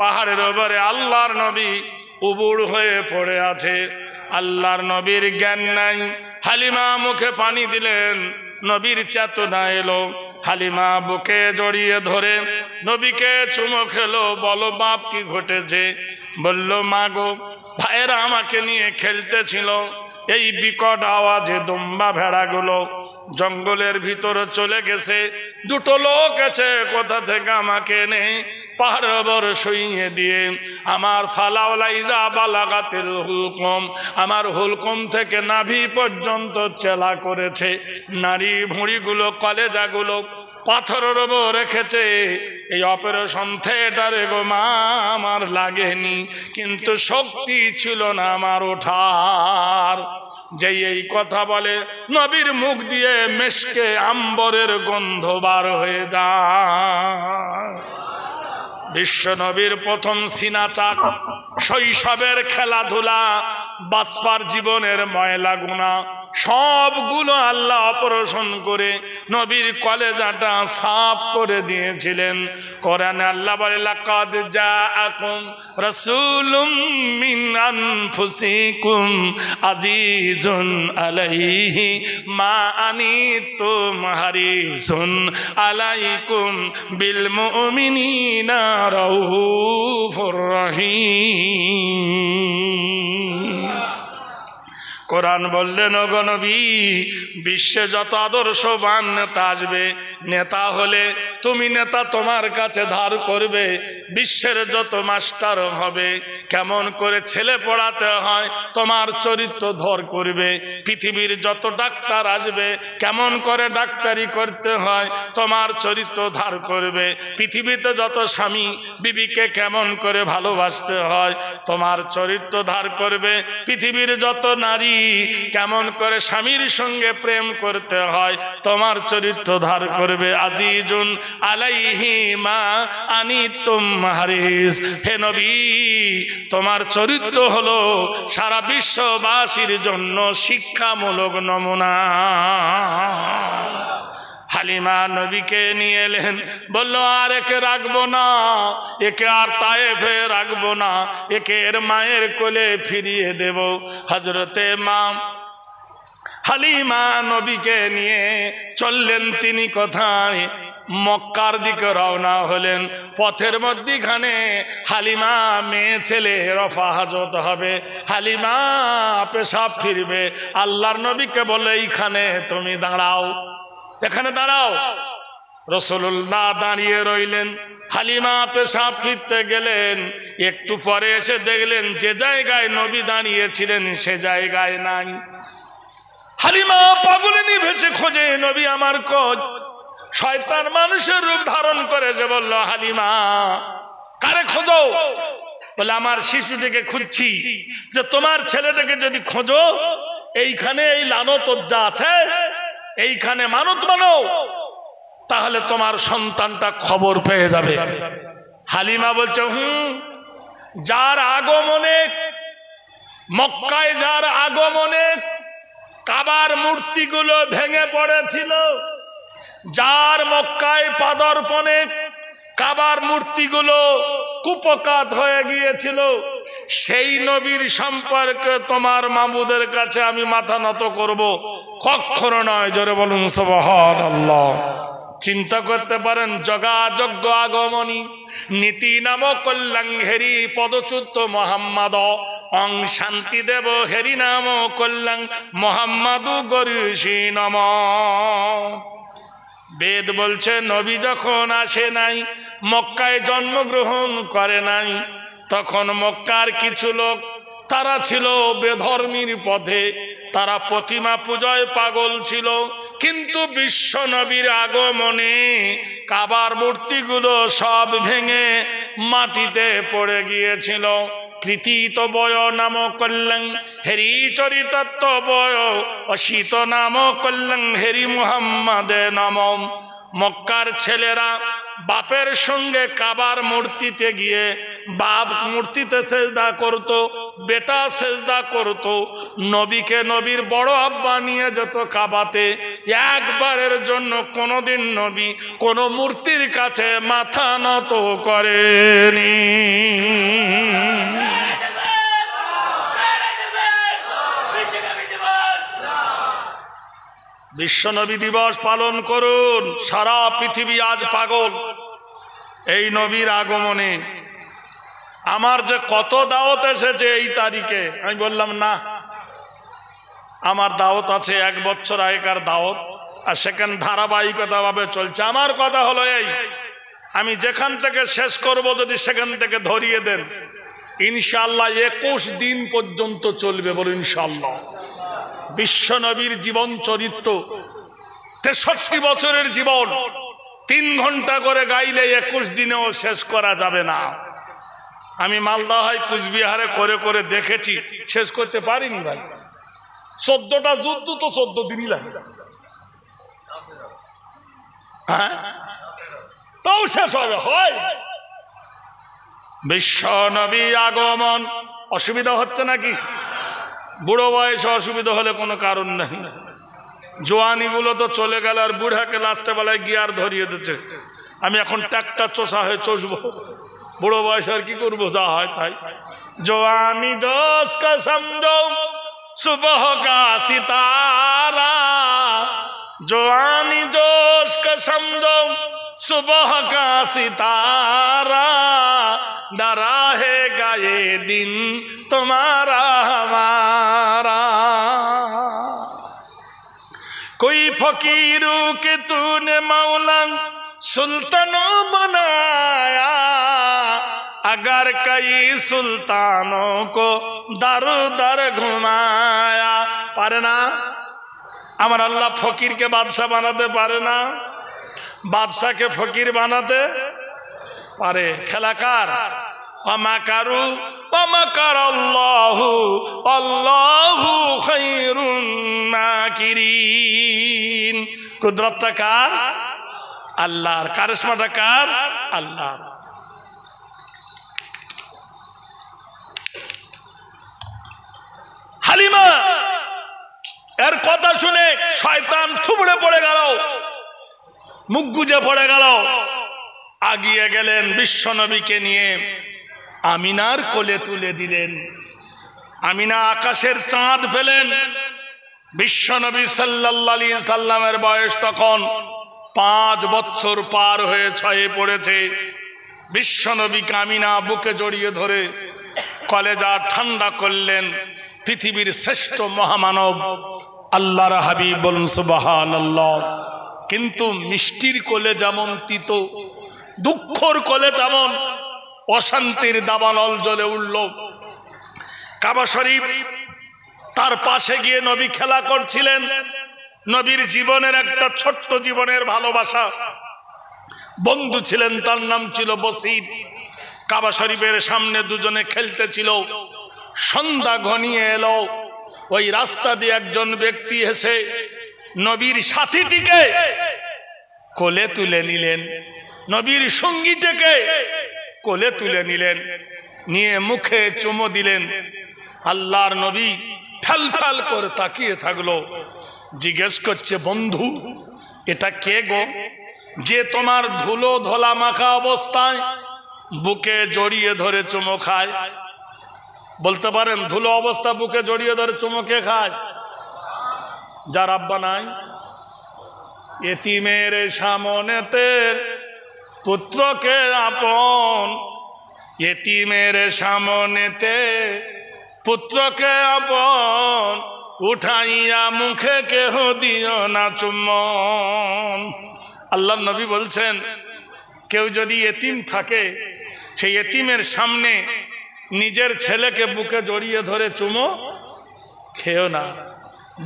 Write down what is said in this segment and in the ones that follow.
পাহাড়ের উপরে আল্লাহর নবী উবুড় হয়ে পড়ে আছে। আল্লাহর নবীর জ্ঞান নাই। হালিমা মুখে পানি দিলেন, নবীর চেতনা এলো। হালিমা বুকে জড়িয়ে ধরে নবীকে চুমো খেলো। বলো বাপ কি ঘটেছে? বলল মা গো, ভাইয়েরা আমাকে নিয়ে খেলতেছিল, এই বিকট আওয়াজে দুম্বা ভেড়াগুলো জঙ্গলের ভিতরে চলে গেছে। দুটো লোক এসে কোথা থেকে আমাকে এনে পাহাড়ের উপর শুইয়ে দিয়ে আমার ফালাউলাইজা বালাগাতিল হুলকুম, আমার হুলকুম থেকে নাভি পর্যন্ত চেলা করেছে। নারী ভুঁড়িগুলো কলেজাগুলো পাথরের উপর রেখেছে। এই অপারেশন থিয়েটারে গো মা আমার লাগেনি, কিন্তু শক্তি ছিল না আমার ওঠার। যে এই কথা বলে নবীর মুখ দিয়ে মেশকে আম্বরের গন্ধ বার হয়ে যায়। বিশ্ব নবীর প্রথম সিনাচাক, শৈশবের খেলাধুলা, বাচ্চার জীবনের ময়লা গুণা সবগুলো আল্লাহ অপারেশন করে নবীর কলেজাটা সাফ করে দিয়েছিলেন। কোরআনে আল্লাহ বলে লাকাদ জাআকুম রাসূলুম মিন আনফুসিকুম আজিজুন আলাইহি মা আনিতুম হারিসুন আলাইকুম বিল মুমিনিনা রাউফুর রহিম। কোরআন বললেন ওগো নবী, বিশ্বে যত আদর্শবান নেতা আসবে, নেতা হলে তুমি নেতা তোমার কাছে ধার করবে। বিশ্বের যত মাস্টার হবে, কেমন করে ছেলে পড়াতে হয় তোমার চরিত্র ধর করবে। পৃথিবীর যত ডাক্তার আসবে, কেমন করে ডাক্তারি করতে হয় তোমার চরিত্র ধার করবে। পৃথিবীতে যত স্বামী বিবিকে কেমন করে ভালোবাসতে হয় তোমার চরিত্র ধার করবে। পৃথিবীর যত নারী কেমন করে স্বামীর সঙ্গে প্রেম করতে হয় তোমার চরিত্র ধার করবে। আজিজুন আলাইহি মা আনিতুম হারিস, হে নবী তোমার চরিত্র হলো সারা বিশ্ববাসীর জন্য শিক্ষামূলক নমুনা। হালিমা নবীকে নিয়ে এলেন, বলল আর একে রাখবো না, একে আর তায়েফে রাখবো না, একে এর মায়ের কোলে ফিরিয়ে দেব। হযরতে মা হালিমা নবীকে নিয়ে চললেন তিনি কোথায়? মক্কার দিকে রওনা হলেন। পথের মধ্যখানে হালিমা মেয়ে ছেলে রফা হাজত হবে, হালিমা পেশাব ফিরবে। আল্লাহর নবীকে বলে এইখানে তুমি দাঁড়াও, এখানে দাঁড়াও। রাসূলুল্লাহ দাঁড়িয়ে রইলেন। হালিমা পেশাব ফিরতে গেলেন। একটু পরে এসে দেখলেন যে জায়গায় নবী দাঁড়িয়েছিলেন সে জায়গায় নাই। হালিমা পাগলিনী ভেসে খোঁজে নবী আমার খোঁজ। শয়তান মানুষের রূপ ধারণ করেছে। বলল হালিমা কারে খোঁজো? বলে আমার শিশুটিকে খুঁজছি। যে তোমার ছেলেটাকে যদি খোঁজো, এইখানে এই লানত যা আছে এইখানে মানত মানো, তাহলে তোমার সন্তানটা খবর পেয়ে যাবে। হালিমা বলছে যার আগমনে মক্কায়, যার আগমনে কাবার মূর্তিগুলো ভেঙে পড়েছিল, যার মক্কায় পাদর্পণে কাবার মূর্তিগুলো কুপকাত হয়ে গিয়েছিল, সেই নবীর সম্পর্কে তোমার মাবুদের কাছে আমি মাথা নত করব কখনো নয়। জোরে বলুন সুবহানাল্লাহ। চিন্তা করতে পারেন, যোগাযোগ্য আগমনী নীতি নাম কল্যাণ হেরি পদচ্যুত মোহাম্মদ অং শান্তি দেব হেরি নাম কল্যাণ মোহাম্মদু গরিষি নম। বেদ বলছে নবী যখন আসে নাই, মক্কায় জন্মগ্রহণ করে নাই, তখন মক্কার কিছু লোক তারা ছিল বেধর্মীর পথে, তারা প্রতিমা পূজায় পাগল ছিল। কিন্তু বিশ্ব নবীর আগমনে কাবার মূর্তিগুলো সব ভেঙে মাটিতে পড়ে গিয়েছিল। কৃতিত বয় নাম কল্যাণ হেরি চরিতত্ব বয় অসিত নাম কল্যাণ হেরি মুহাম্মাদে নম। মক্কার ছেলেরা বাপের সঙ্গে কাবার মূর্তিতে গিয়ে বাপ মূর্তিতে সেজদা করত, বেটা সেজদা করত। নবীকে নবীর বড় আব্বা নিয়ে যেত কাবাতে। একবারের জন্য কোনোদিন নবী কোনো মূর্তির কাছে মাথা নত করেনি। বিশ্বনবী দিবস পালন করুন। সারা পৃথিবী আজ পাগল এই নবীর আগমনে। আমার যে কত দাওয়াত এসেছে এই তারিখে, আমি বললাম না, আমার দাওয়াত আছে 1 বছর আগেকার দাওয়াত, আর সেখানে ধারাবাহিকতা ভাবে চলছে। আমার কথা হলো এই, আমি যেখান থেকে শেষ করব যদি সেখান থেকে ধরিয়ে দেন, ইনশাআল্লাহ 21 দিন পর্যন্ত চলবে। বলুন ইনশাআল্লাহ। বিশ্বনবীর জীবন চরিত্র, 63 বছরের জীবন 3 ঘন্টা করে গাইলে 21 দিনেও শেষ করা যাবে না। আমি মালদা হয় কুচবিহারে করে করে দেখেছি, শেষ করতে পারিনি ভাই। 14টা যুদ্ধ তো 14 দিনই লাগে, হ্যাঁ, তাও শেষ হবে হয়। বিশ্বনবী আগমন। অসুবিধা হচ্ছে নাকি? বুড়ো বয়সে অসুবিধা হলে কোনো কারণ নেই। জোয়ানিগুলো তো চলে গেল, আর বুড়াকে লাস্টে বেলায় গিয়ার ধরিয়ে দিচ্ছে। আমি এখন ট্যাকটা চষা হয়ে চষবো, বুড়ো বয়সে আর কি করবো, যা হয় তাই। জোয়ানি जोश का समझो सुबह का सितारा, जवानी जोश का समझो सुबह का सितारा, डरा रहेगा ये दिन तुम्हारा हमारा। कोई फकीरों के तूने मौला सुल्तानों बनाया, अगर कई सुल्तानों को दर दर घुमाया। पारे ना আমার আল্লাহ ফকিরকে বাদশা বানাতে পারে না? বাদশাকে ফকির বানাতে পারে। খেলাকার ওয়ামাকারু ওয়ামাকারাল্লাহু আল্লাহু খায়রুন মাকিরিন। কুদরতটা কার? আল্লাহর। কারিশমাটা কার? আল্লাহর। হালিমা এর কথা শুনে শয়তান থুবড়ে পড়ে গেল, মুখ গুজে পড়ে গেল। আগিয়ে গেলেন বিশ্বনবীকে নিয়ে আমিনার কোলে তুলে দিলেন। আমিনা আকাশের চাঁদ পেলেন। বিশ্বনবী সাল্লাল্লাহু আলাইহি সাল্লামের বয়স তখন 5 বছর পার হয়ে 6-এ পড়েছে। বিশ্বনবীকে আমিনা বুকে জড়িয়ে ধরে কলেজা ঠান্ডা করলেন। পৃথিবীর শ্রেষ্ঠ মহামানব আল্লাহর হাবিব, বলুন সুবহানাল্লাহ। কিন্তু মিষ্টির কোলে যেমন তিতো, দুঃখর কোলে তেমন অশান্তির দাবানল জ্বলে উঠল। কাবা শরীফ, তার পাশে গিয়ে নবী খেলা করছিলেন। নবীর জীবনের একটা ছোট্ট জীবনের ভালোবাসা বন্ধু ছিলেন, তার নাম ছিল বসির। কাবা শরীফের সামনে দুজনে খেলতেছিল। সন্ধ্যা ঘনিয়ে এলো। ওই রাস্তা দিয়ে একজন ব্যক্তি এসে নবীর সাথীটিকে কোলে তুলে নিলেন, নবীর সঙ্গীটিকে কোলে তুলে নিলেন, নিয়ে মুখে চুমো দিলেন। আল্লাহর নবী ফেল ফেল করে তাকিয়ে থাকলো। জিজ্ঞেস করছে, বন্ধু এটা কে গো, যে তোমার ধুলো ধোলা মাখা অবস্থায় বুকে জড়িয়ে ধরে চুমো খায়? বলতে পারেন ধুলো অবস্থা বুকে জড়িয়ে ধরে চুমো কে খায়? যার আব্বা নাই। এতিমের সামনেতে পুত্রকে আপন, এতিমের সামনেতে পুত্রকে আপন, উঠাইয়া মুখে কেহ দিও না চুম্বন। আল্লাহর নবী বলছেন, কেউ যদি এতিম থাকে, সেই এতিমের সামনে নিজের ছেলেকে বুকে জড়িয়ে ধরে চুমো খেও না।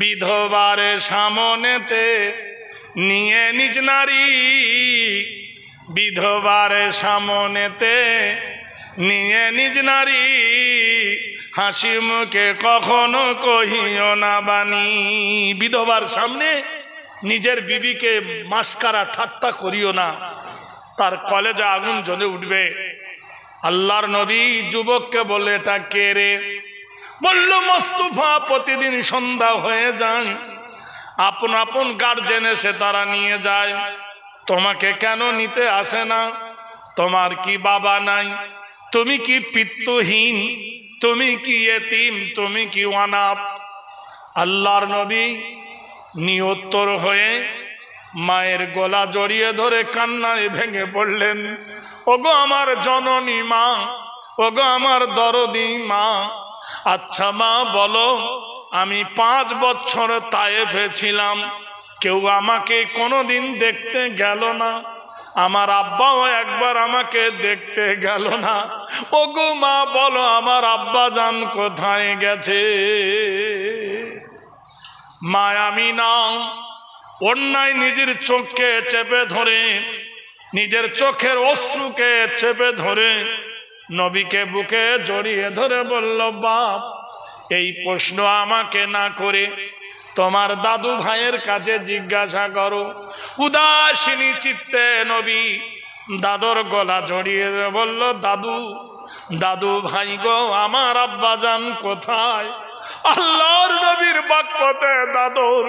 বিধবার সামনেতে নিয়ে নিজ নারী, বিধবার সামনেতে নিয়ে নিজ নারী, হাসি মুখে কখনো কহিও না বাণী। বিধবার সামনে নিজের বিবিকে মাস্কারা ঠাট্টা করিও না, তার কলেজে আগুন জ্বলে উঠবে। আল্লাহর নবী যুবককে বলে, এটা কে রে? বলল, মোস্তফা। প্রতিদিন সন্ধ্যা হয়ে যায়, আপন আপন গার্জেন এসে তারা নিয়ে যায়, তোমাকে কেন নিতে আসে না? তোমার কি বাবা নাই? তুমি কি পিতৃহীন? তুমি কি এতিম? তুমি কি অনাথ? আল্লাহর নবী নিহত্তর হয়ে মায়ের গলা জড়িয়ে ধরে কান্নায় ভেঙে পড়লেন। ওগো আমার জননী মা, ওগো আমার দরদি মা, আচ্ছা মা বলো, আমি 5 বছর তায়েফে ছিলাম, কেউ আমাকে কোনোদিন দেখতে গেল না, আমার আব্বাও একবার আমাকে দেখতে গেল না। ওগো মা বলো আমার আব্বা জান কোথায় গেছে? মা আমিনা অন্যায় নিজের চোখকে চেপে ধরে, নিজের চোখের অশ্রুকে চেপে ধরে নবীকে বুকে জড়িয়ে ধরে বলল, বাপ এই প্রশ্ন আমাকে না করে তোমার দাদু ভাইয়ের কাছে জিজ্ঞাসা করো। উদাসীনী চিত্তে নবী দাদুর গলা জড়িয়ে বলল, দাদু, দাদু ভাই গো, আমার আব্বাজান কোথায়? আল্লাহর নবীর বাক্যতে দাদুর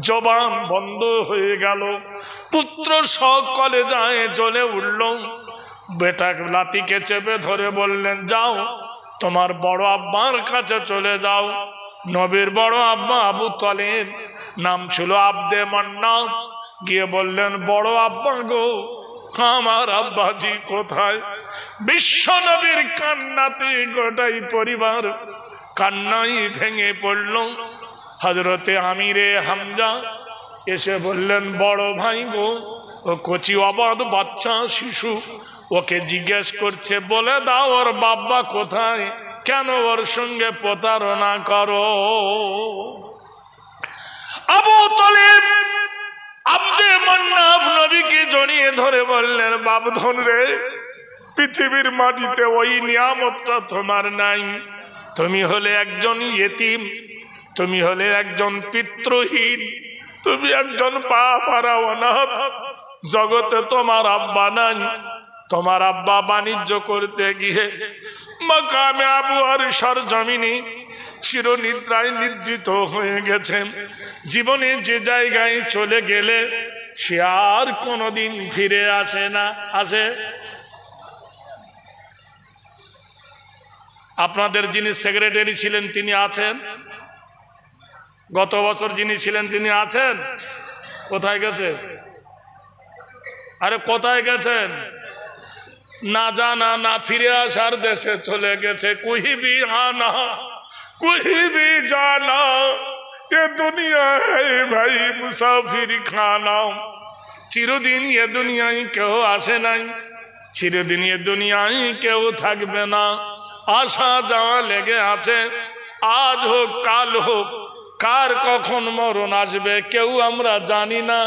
জবান বন্ধ হয়ে গেল। পুত্র সকলে যায় জ্বলে উঠল। বেটা লাতিকে চেপে ধরে বললেন, যাও তোমার বড় আব্বার কাছে চলে যাও। নবীর বড় আব্বা আবু তালেব, নাম ছিল আব্দে মান্নাফ, গিয়ে বললেন, বড় আব্বা গো, আমার আব্বাজি কোথায়? বিশ্ব নবীর কান্নাতে গোটাই পরিবার কান্নাই ভেঙে পড়ল। হযরতে আমিরে হামজা এসে বললেন, বড় ভাই গো, ও কচি অবাধ বাচ্চা শিশু, ওকে জিজ্ঞেস করছে, বলে দাও ওর বাবা কোথায়, কেন ওর সঙ্গে প্রতারণা করো? আবু তালেব আব্দে মান্নাফ নবীকে জড়িয়ে ধরে বললেন, বাপধন রে, পৃথিবীর মাটিতে ওই নিয়ামতটা তোমার নাই। তুমি হলে একজন ইয়েতিম, তুমি হলে একজন পিতৃহীন, তুমি একজন বাপ হারা অনাথ। জগতে তোমার আব্বা নাই। তোমার আব্বা বাণিজ্য করতে গিয়ে মাকামে আবু আরশার জমিনে চিরনিদ্রায় নিদ্রিত হয়ে গেছেন। জীবনে যে জায়গায় চলে গেলে সে আর কোনোদিন ফিরে আসে না। আসে? আপনাদের যিনি সেক্রেটারি ছিলেন তিনি আছেন? গত বছর যিনি ছিলেন তিনি আছেন? কোথায় গেছে? আরে কোথায় গেছেন? না জানা না ফিরে আসার দেশে চলে গেছে। কুহি ভি আনা কুহি ভি জানা, এ দুনিয়া है भाई মুসাফির খানা। চিরদিন এ দুনিয়ায় কেউ আসে নাই, চিরদিন এ দুনিয়ায় কেউ থাকবে না। আসা যাওয়া লেগে আছে, আজ হোক কাল হোক, কার কখন মরণ আসবে কেউ আমরা জানি না।